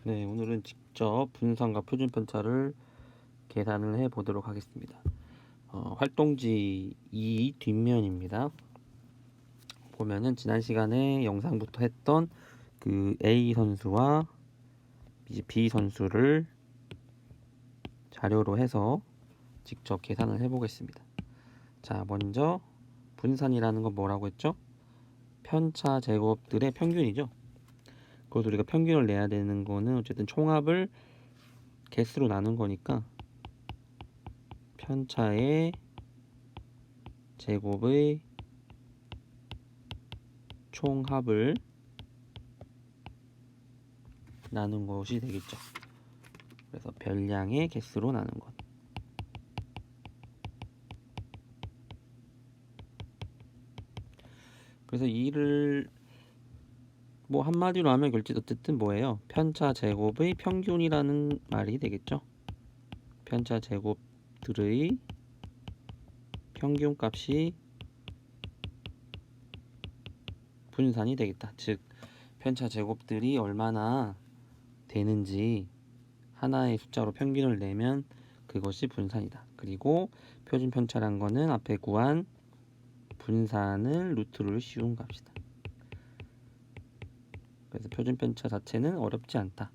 네, 오늘은 직접 분산과 표준 편차를 계산을 해 보도록 하겠습니다. 활동지 2 뒷면입니다. 보면은 지난 시간에 영상부터 했던 그 A 선수와 이제 B 선수를 자료로 해서 직접 계산을 해 보겠습니다. 자, 먼저 분산이라는 건 뭐라고 했죠? 편차 제곱들의 평균이죠. 그것도 우리가 평균을 내야 되는 거는 어쨌든 총합을 개수로 나눈 거니까 편차의 제곱의 총합을 나눈 것이 되겠죠. 그래서 별량의 개수로 나눈 것. 그래서 이를 뭐 한마디로 하면 어쨌든 뭐예요? 편차 제곱의 평균이라는 말이 되겠죠. 편차 제곱들의 평균값이 분산이 되겠다. 즉 편차 제곱들이 얼마나 되는지 하나의 숫자로 평균을 내면 그것이 분산이다. 그리고 표준 편차란 거는 앞에 구한 분산을 루트를 씌운 값이다. 그래서 표준 편차 자체는 어렵지 않다.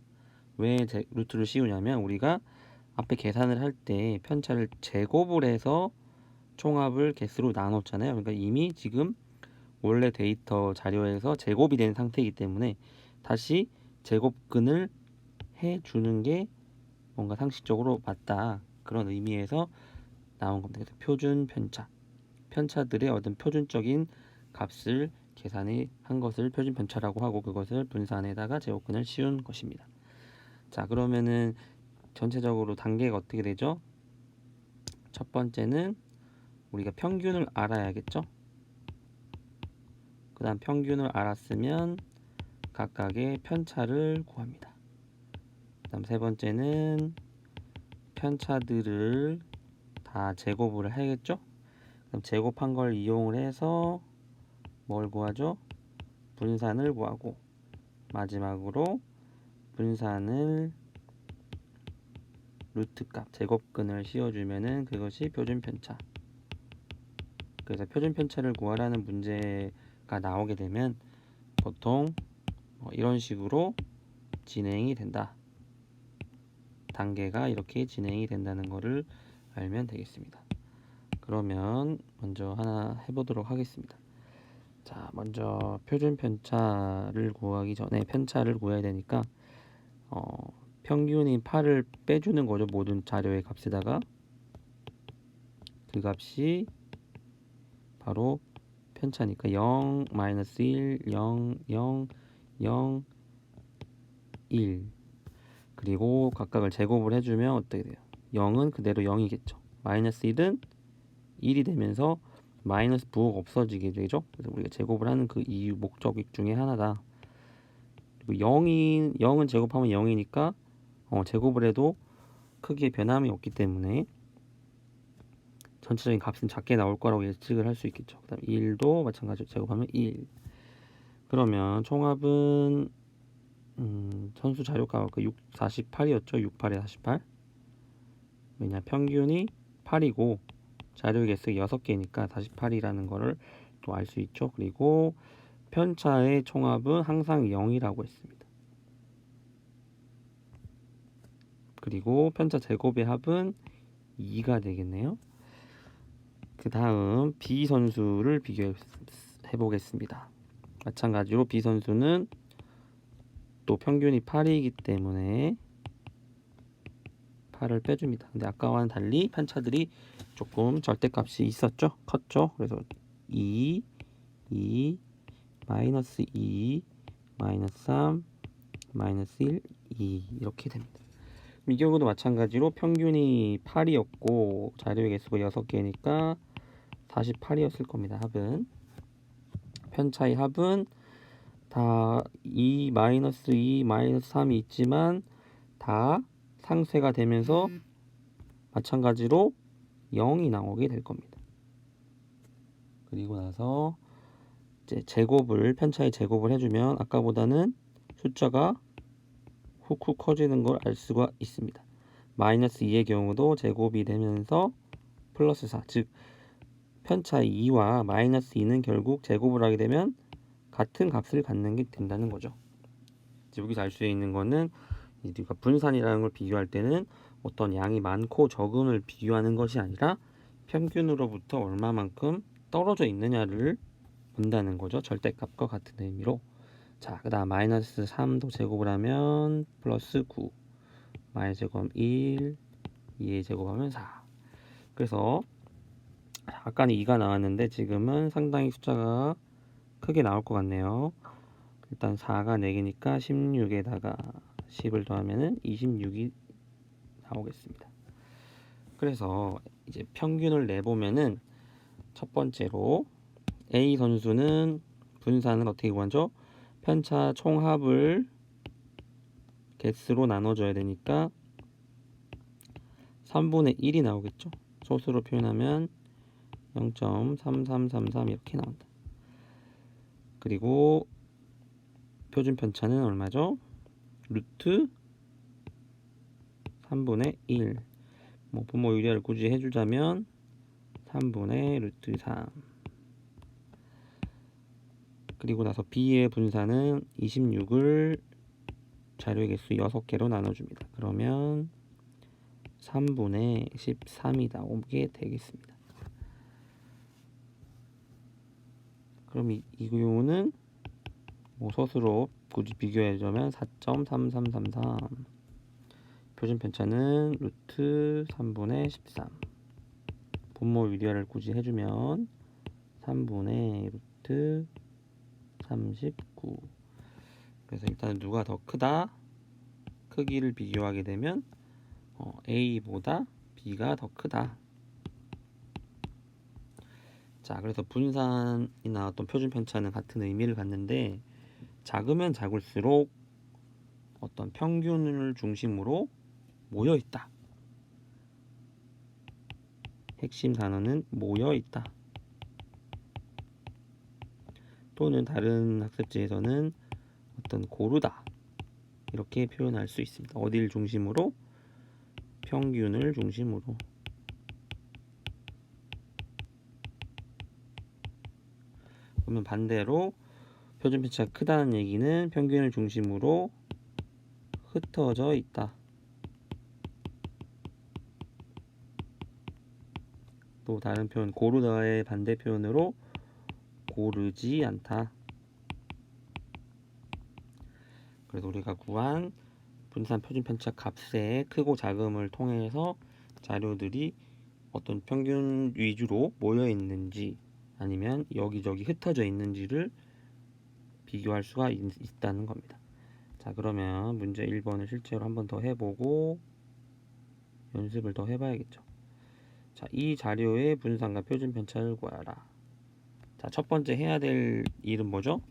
왜 루트를 씌우냐면 우리가 앞에 계산을 할 때 편차를 제곱을 해서 총합을 개수로 나눴잖아요. 그러니까 이미 지금 원래 데이터 자료에서 제곱이 된 상태이기 때문에 다시 제곱근을 해주는 게 뭔가 상식적으로 맞다. 그런 의미에서 나온 겁니다. 그래서 표준 편차. 편차들의 어떤 표준적인 값을 계산해 한 것을 표준 편차라고 하고 그것을 분산에다가 제곱근을 씌운 것입니다. 자, 그러면은 전체적으로 단계가 어떻게 되죠? 첫 번째는 우리가 평균을 알아야겠죠? 그 다음 평균을 알았으면 각각의 편차를 구합니다. 그 다음 세 번째는 편차들을 다 제곱을 해야겠죠? 그럼 제곱한 걸 이용을 해서 뭘 구하죠? 분산을 구하고 마지막으로 분산을 루트값 제곱근을 씌워주면은 그것이 표준 편차. 그래서 표준 편차를 구하라는 문제가 나오게 되면 보통 이런 식으로 진행이 된다. 단계가 이렇게 진행이 된다는 것을 알면 되겠습니다. 그러면 먼저 하나 해보도록 하겠습니다. 자, 먼저 표준 편차를 구하기 전에 편차를 구해야 되니까 평균인 8을 빼주는 거죠. 모든 자료의 값에다가 그 값이 바로 편차니까 0, 마이너스 1, 0, 0, 0, 1 그리고 각각을 제곱을 해주면 어떻게 돼요? 0은 그대로 0이겠죠. 마이너스 1은 1이 되면서 마이너스 부호가 없어지게 되죠. 그래서 우리가 제곱을 하는 그 이유 목적 중에 하나다. 그리고 0은 제곱하면 0이니까 제곱을 해도 크게 변함이 없기 때문에 전체적인 값은 작게 나올 거라고 예측을 할 수 있겠죠. 그 다음 1도 마찬가지로 제곱하면 1. 그러면 총합은 선수 자료가 48이었죠. 68에 48. 왜냐 평균이 8이고 자료 개수가 6개니까 48이라는 거를 또 알 수 있죠. 그리고 편차의 총합은 항상 0이라고 했습니다. 그리고 편차 제곱의 합은 2가 되겠네요. 그 다음 B 선수를 비교해 보겠습니다. 마찬가지로 B 선수는 또 평균이 8이기 때문에 8을 빼줍니다. 근데 아까와는 달리 편차들이 조금 절대값이 있었죠. 컸죠. 그래서 2, 2, 마이너스 2, 마이너스 3, 마이너스 1, 2 이렇게 됩니다. 이 경우도 마찬가지로 평균이 8이었고 자료의 개수가 6개니까 48이었을 겁니다. 합은 편차의 합은 다 2, 마이너스 2, 마이너스 3이 있지만 다 상쇄가 되면서 마찬가지로 0이 나오게 될 겁니다. 그리고 나서 이제 편차의 제곱을 해주면 아까보다는 숫자가 쿡쿡 커지는 걸 알 수가 있습니다. 마이너스 2의 경우도 제곱이 되면서 플러스 4, 즉 편차 2와 마이너스 2는 결국 제곱을 하게 되면 같은 값을 갖는 게 된다는 거죠. 여기서 알 수 있는 거는 우리가 분산이라는 걸 비교할 때는 어떤 양이 많고 적음을 비교하는 것이 아니라 평균으로부터 얼마만큼 떨어져 있느냐를 본다는 거죠. 절대값과 같은 의미로. 자, 그 다음 마이너스 3도 제곱을 하면 플러스 9, 마이너스 제곱하면 1, 2의 제곱하면 4. 그래서 아까는 2가 나왔는데 지금은 상당히 숫자가 크게 나올 것 같네요. 일단 4가 4개니까 16에다가 10을 더하면 26이 나오겠습니다. 그래서 이제 평균을 내보면은 첫 번째로 A 선수는 분산을 어떻게 구하죠? 편차 총합을 개수로 나눠줘야 되니까 3분의 1이 나오겠죠. 소수로 표현하면 0.3333 이렇게 나온다. 그리고 표준 편차는 얼마죠? 루트 3분의 1. 뭐 분모 유리화를 굳이 해주자면 3분의 루트 3. 그리고 나서 B의 분산은 26을 자료의 개수 6개로 나눠줍니다. 그러면 3분의 13이 나오게 되겠습니다. 그럼 이 경우는 뭐 소수로 굳이 비교해주면 4.3333. 표준 편차는 루트 3분의 13. 분모 유리화를 굳이 해주면 3분의 루트 39. 그래서 일단 누가 더 크다? 크기를 비교하게 되면 A보다 B가 더 크다. 자, 그래서 분산이나 어떤 표준 편차는 같은 의미를 갖는데 작으면 작을수록 어떤 평균을 중심으로 모여 있다. 핵심 단어는 모여 있다. 또는 다른 학습지에서는 어떤 고르다. 이렇게 표현할 수 있습니다. 어디를 중심으로? 평균을 중심으로. 그러면 반대로 표준 편차가 크다는 얘기는 평균을 중심으로 흩어져 있다. 또 다른 표현 고르다의 반대 표현으로 고르지 않다. 그래서 우리가 구한 분산 표준 편차 값의 크고 작음을 통해서 자료들이 어떤 평균 위주로 모여 있는지 아니면 여기저기 흩어져 있는지를 비교할 수가 있다는 겁니다. 자, 그러면 문제 1번을 실제로 한번 더 해보고 연습을 더 해봐야겠죠. 자, 이 자료의 분산과 표준 편차를 구하라. 자, 첫 번째 해야 될 일은 뭐죠?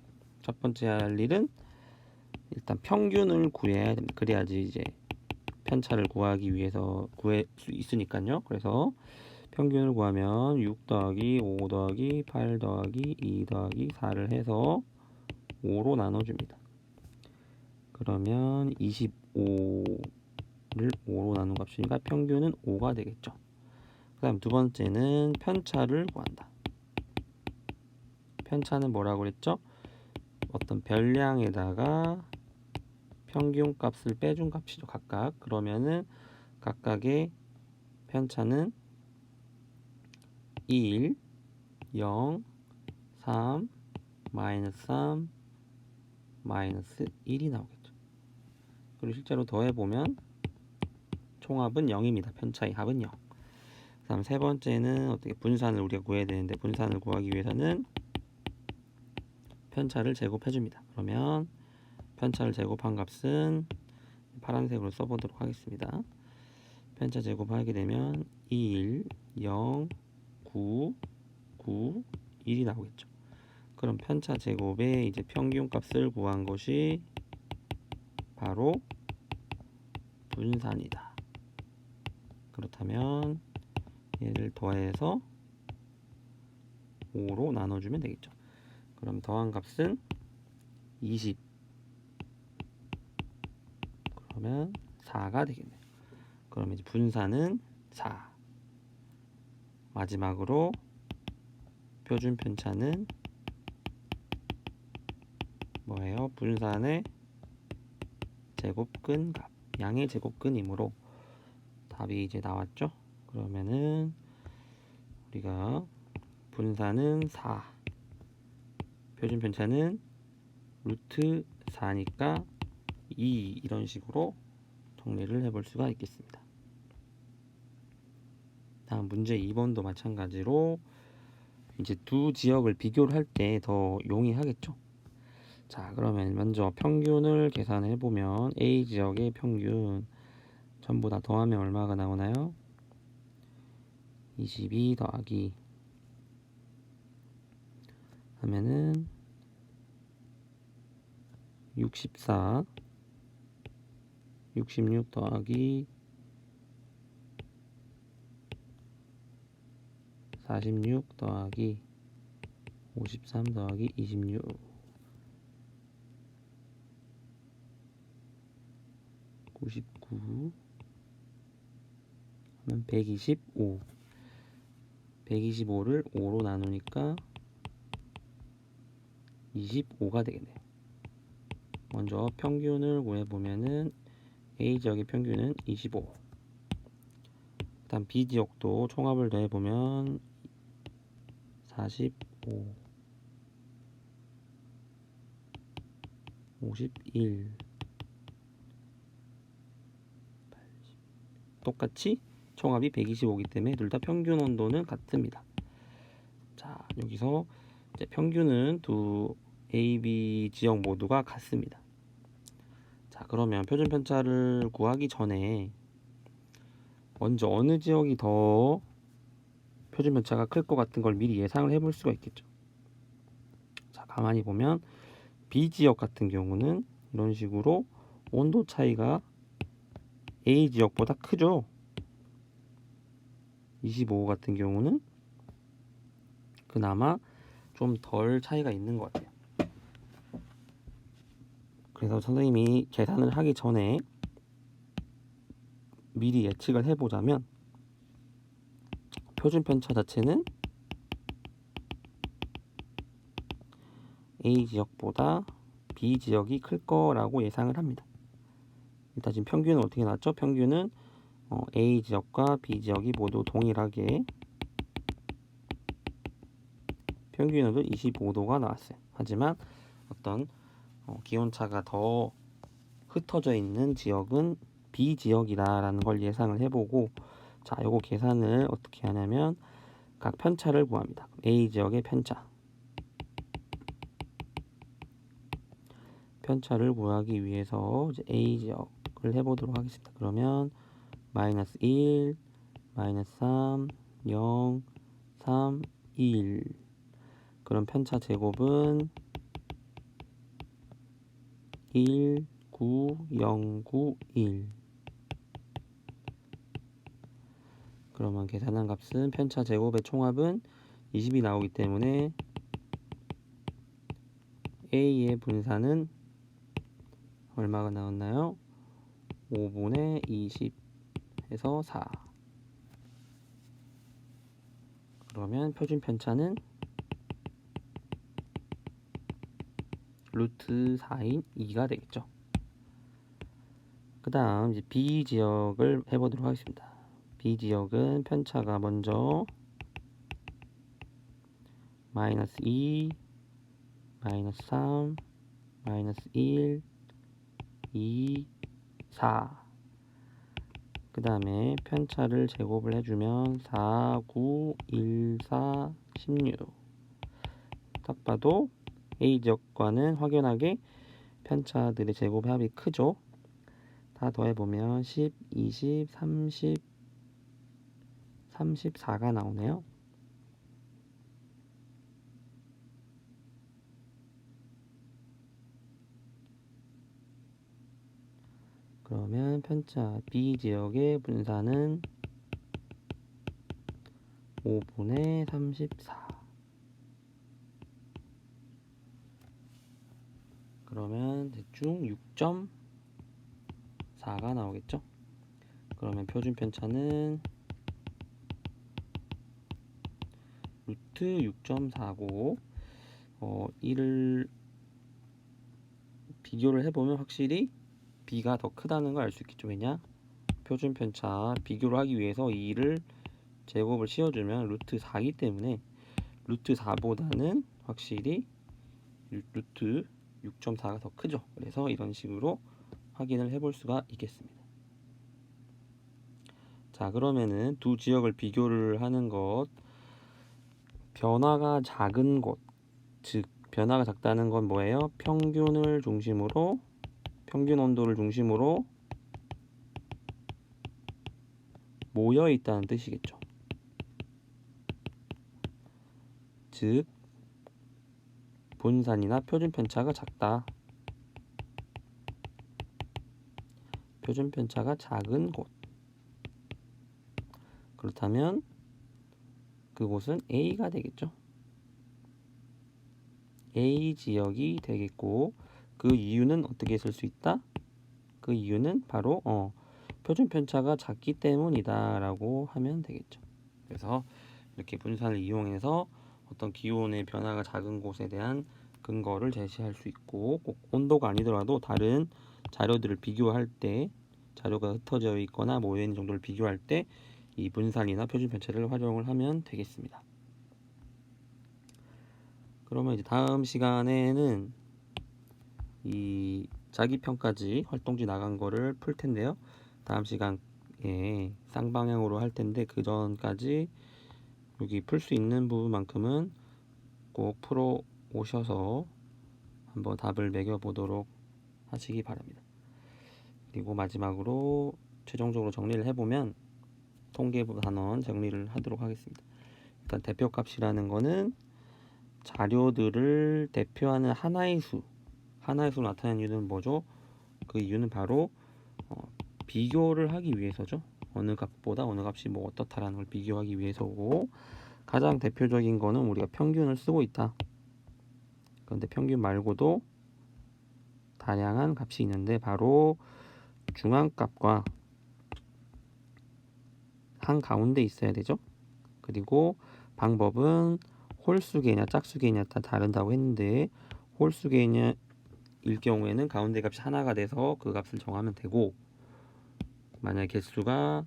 첫 번째 할 일은 일단 평균을 구해야 됩니다. 그래야지 이제 편차를 구하기 위해서 구할 수 있으니까요. 그래서 평균을 구하면 6 더하기 5 더하기 8 더하기 2 더하기 4를 해서 5로 나눠줍니다. 그러면 25를 5로 나눈 값이니까 평균은 5가 되겠죠. 그 다음 두 번째는 편차를 구한다. 편차는 뭐라고 그랬죠? 어떤 별량에다가 평균 값을 빼준 값이죠. 각각. 그러면은 각각의 편차는 1, 0, 3, 마이너스 3, 마이너스 1이 나오겠죠. 그리고 실제로 더해보면 총합은 0입니다. 편차의 합은 0. 그 다음 세 번째는 어떻게 분산을 우리가 구해야 되는데 분산을 구하기 위해서는 편차를 제곱해줍니다. 그러면 편차를 제곱한 값은 파란색으로 써보도록 하겠습니다. 편차 제곱하게 되면 1, 0, 9, 9, 1이 나오겠죠. 그럼 편차 제곱의 이제 평균 값을 구한 것이 바로 분산이다. 그렇다면 얘를 더해서 5로 나눠주면 되겠죠. 그럼 더한 값은 20. 그러면 4가 되겠네요. 그러면 이제 분산은 4. 마지막으로 표준 편차는 뭐예요? 분산의 제곱근 값, 양의 제곱근이므로 답이 이제 나왔죠? 그러면은 우리가 분산은 4, 표준 편차는 루트 4니까 2, 이런 식으로 정리를 해볼 수가 있겠습니다. 다음 문제 2번도 마찬가지로 이제 두 지역을 비교를 할 때 더 용이하겠죠. 자, 그러면 먼저 평균을 계산해 보면 A 지역의 평균 전부 다 더하면 얼마가 나오나요? 22 더하기 하면은 64, 66 더하기 46 더하기 53 더하기 26, 99 하면 125. 125를 5로 나누니까 25가 되겠네요. 먼저 평균을 구해보면은 A 지역의 평균은 25. 다음 B 지역도 총합을 더해보면 45, 51, 80. 똑같이 총합이 125이기 때문에 둘 다 평균 온도는 같습니다. 자, 여기서 이제 평균은 두 A, B 지역 모두가 같습니다. 자, 그러면 표준 편차를 구하기 전에 먼저 어느 지역이 더 표준 편차가 클 것 같은 걸 미리 예상을 해볼 수가 있겠죠. 자, 가만히 보면 B 지역 같은 경우는 이런 식으로 온도 차이가 A 지역보다 크죠. 25 같은 경우는 그나마 좀 덜 차이가 있는 것 같아요. 그래서 선생님이 계산을 하기 전에 미리 예측을 해보자면 표준 편차 자체는 A 지역보다 B 지역이 클 거라고 예상을 합니다. 일단 지금 평균은 어떻게 나왔죠? 평균은 A 지역과 B 지역이 모두 동일하게 평균으로 25도가 나왔어요. 하지만 어떤 기온차가 더 흩어져 있는 지역은 B 지역이다라는 걸 예상을 해보고, 자, 요거 계산을 어떻게 하냐면 각 편차를 구합니다. A 지역의 편차를 구하기 위해서 이제 A 지역을 해보도록 하겠습니다. 그러면 마이너스 1, 마이너스 3, 0, 3, 1. 그럼 편차 제곱은 1, 9, 0, 9, 1. 그러면 계산한 값은 편차 제곱의 총합은 20이 나오기 때문에 A의 분산은 얼마가 나왔나요? 5분의 20 해서 4. 그러면 표준 편차는 루트 4인 2가 되겠죠. 그 다음 이제 B 지역을 해보도록 하겠습니다. B 지역은 편차가 먼저 마이너스 2, 마이너스 3, 마이너스 1, 2, 4. 그 다음에 편차를 제곱을 해주면 4, 9, 1, 4, 16. 딱 봐도 A 지역과는 확연하게 편차들의 제곱 합이 크죠. 다 더해보면 10, 20, 30, 34가 나오네요. 그러면 편차 B 지역의 분산은 5분의 34. 그러면 대충 4가 나오겠죠. 그러면 표준 편차는 루트 6.4고 이를 비교를 해보면 확실히 b가 더 크다는 걸 알 수 있겠죠. 왜냐? 표준 편차 비교를 하기 위해서 2를 제곱을 씌워주면 루트 4이기 때문에 루트 4보다는 확실히 루트 6.4가 더 크죠. 그래서 이런 식으로 확인을 해볼 수가 있겠습니다. 자, 그러면은 두 지역을 비교를 하는 것, 변화가 작은 곳, 즉 변화가 작다는 건 뭐예요? 평균 온도를 중심으로 모여 있다는 뜻이겠죠. 즉 분산이나 표준 편차가 작다. 표준 편차가 작은 곳. 그렇다면 그곳은 A가 되겠죠. A 지역이 되겠고, 그 이유는 어떻게 쓸 수 있다? 그 이유는 바로 표준 편차가 작기 때문이다 라고 하면 되겠죠. 그래서 이렇게 분산을 이용해서 어떤 기온의 변화가 작은 곳에 대한 근거를 제시할 수 있고, 꼭 온도가 아니더라도 다른 자료들을 비교할 때, 자료가 흩어져 있거나 모여 있는 정도를 비교할 때 이 분산이나 표준 편차를 활용을 하면 되겠습니다. 그러면 이제 다음 시간에는 이 자기평가지 활동지 나간 거를 풀 텐데요. 다음 시간에 쌍방향으로 할 텐데 그 전까지 여기 풀 수 있는 부분만큼은 꼭 풀어 오셔서 한번 답을 매겨 보도록 하시기 바랍니다. 그리고 마지막으로 최종적으로 정리를 해보면 통계부 단원 정리를 하도록 하겠습니다. 일단 대표값이라는 거는 자료들을 대표하는 하나의 수로 나타내는 이유는 뭐죠? 그 이유는 바로 비교를 하기 위해서죠. 어느 값보다 어느 값이 뭐 어떻다라는 걸 비교하기 위해서고, 가장 대표적인 거는 우리가 평균을 쓰고 있다. 그런데 평균 말고도 다양한 값이 있는데 바로 중앙값과 한가운데 있어야 되죠. 그리고 방법은 홀수계냐 짝수계냐 다 다른다고 했는데, 홀수계냐 일 경우에는 가운데 값이 하나가 돼서 그 값을 정하면 되고, 만약 개수가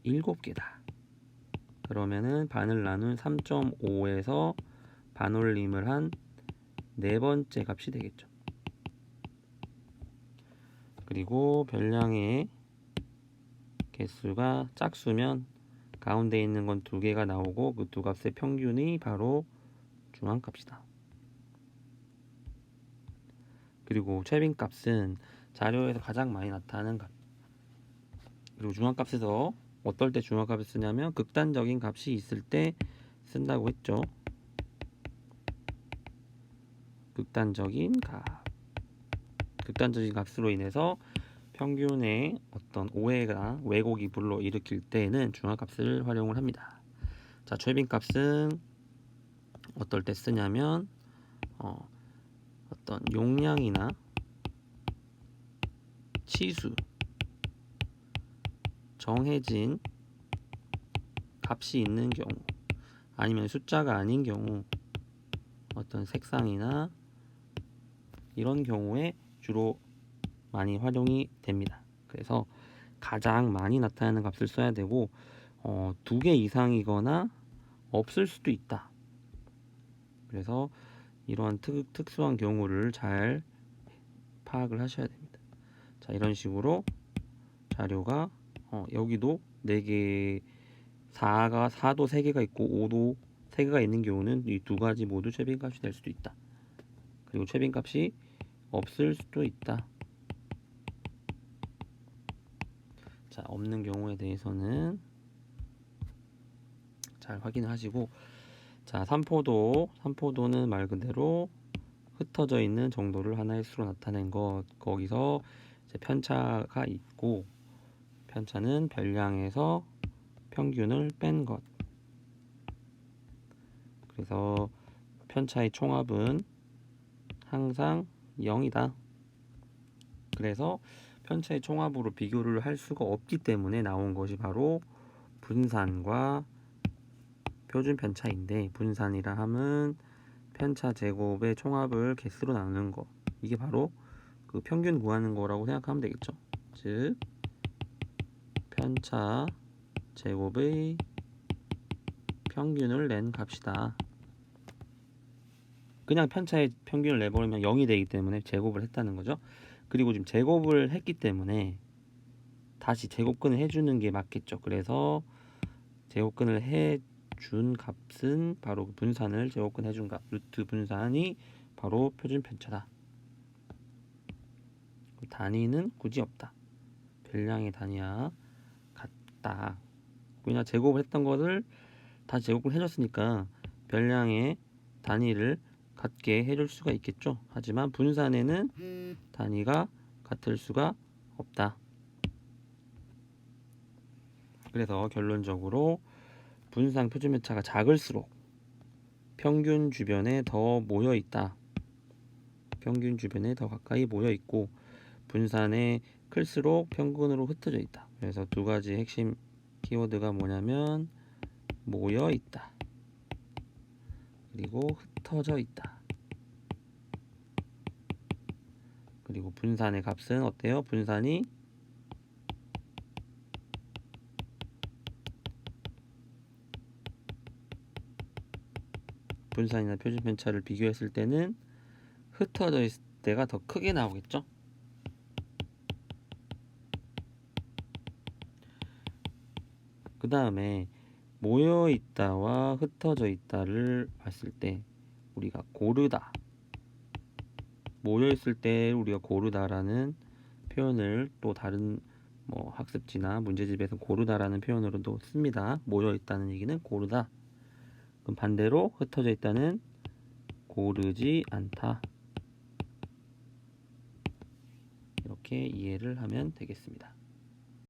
7개다 그러면은 반을 나눈 3.5에서 반올림을 한 네 번째 값이 되겠죠. 그리고 별량의 개수가 짝수면 가운데 있는 건 2개가 나오고 그 두 값의 평균이 바로 중앙값이다. 그리고 최빈값은 자료에서 가장 많이 나타나는 값. 그리고 중앙값에서 어떨 때 중앙값을 쓰냐면 극단적인 값이 있을 때 쓴다고 했죠. 극단적인 값으로 인해서 평균의 어떤 오해가 왜곡이 불러일으킬 때에는 중앙값을 활용을 합니다. 자, 최빈값은 어떨 때 쓰냐면 어떤 용량이나 치수, 정해진 값이 있는 경우, 아니면 숫자가 아닌 경우, 어떤 색상이나 이런 경우에 주로 많이 활용이 됩니다. 그래서 가장 많이 나타나는 값을 써야 되고 2개 이상이거나 없을 수도 있다. 그래서 이러한 특수한 경우를 잘 파악을 하셔야 됩니다. 자, 이런 식으로 자료가 여기도 4개, 4도 3개가 있고 5도 3개가 있는 경우는 이 두 가지 모두 최빈값이 될 수도 있다. 그리고 최빈값이 없을 수도 있다. 자, 없는 경우에 대해서는 잘 확인을 하시고, 자, 삼포도는 말 그대로 흩어져 있는 정도를 하나의 수로 나타낸 것. 거기서 이제 편차가 있고, 편차는 별량에서 평균을 뺀 것. 그래서 편차의 총합은 항상 0이다. 그래서 편차의 총합으로 비교를 할 수가 없기 때문에 나온 것이 바로 분산과 표준 편차인데, 분산이라 함은 편차 제곱의 총합을 개수로 나누는 거, 이게 바로 그 평균 구하는 거라고 생각하면 되겠죠. 즉 편차 제곱의 평균을 낸 값이다. 그냥 편차의 평균을 내버리면 0이 되기 때문에 제곱을 했다는 거죠. 그리고 지금 제곱을 했기 때문에 다시 제곱근을 해주는 게 맞겠죠. 그래서 제곱근을 해준 값은 바로 분산을 제곱근 해준 값, 루트 분산이 바로 표준 편차다. 단위는 굳이 없다. 별량의 단위와 같다. 왜냐, 제곱을 했던 것을 다시 제곱을 해줬으니까 별량의 단위를 같게 해줄 수가 있겠죠. 하지만 분산에는 단위가 같을 수가 없다. 그래서 결론적으로 분산 표준편차가 작을수록 평균 주변에 더 모여 있다. 평균 주변에 더 가까이 모여 있고, 분산에 클수록 평균으로 흩어져 있다. 그래서 두 가지 핵심 키워드가 뭐냐면 모여 있다, 그리고 흩어져 있다. 그리고 분산의 값은 어때요? 분산이나 표준편차를 비교했을 때는 흩어져 있을 때가 더 크게 나오겠죠? 그 다음에 모여 있다와 흩어져 있다를 봤을 때 우리가 고르다, 모여 있을 때 우리가 고르다라는 표현을 또 다른 학습지나 문제집에서 고르다라는 표현으로도 씁니다. 모여 있다는 얘기는 고르다. 그럼 반대로 흩어져 있다는 고르지 않다. 이렇게 이해를 하면 되겠습니다.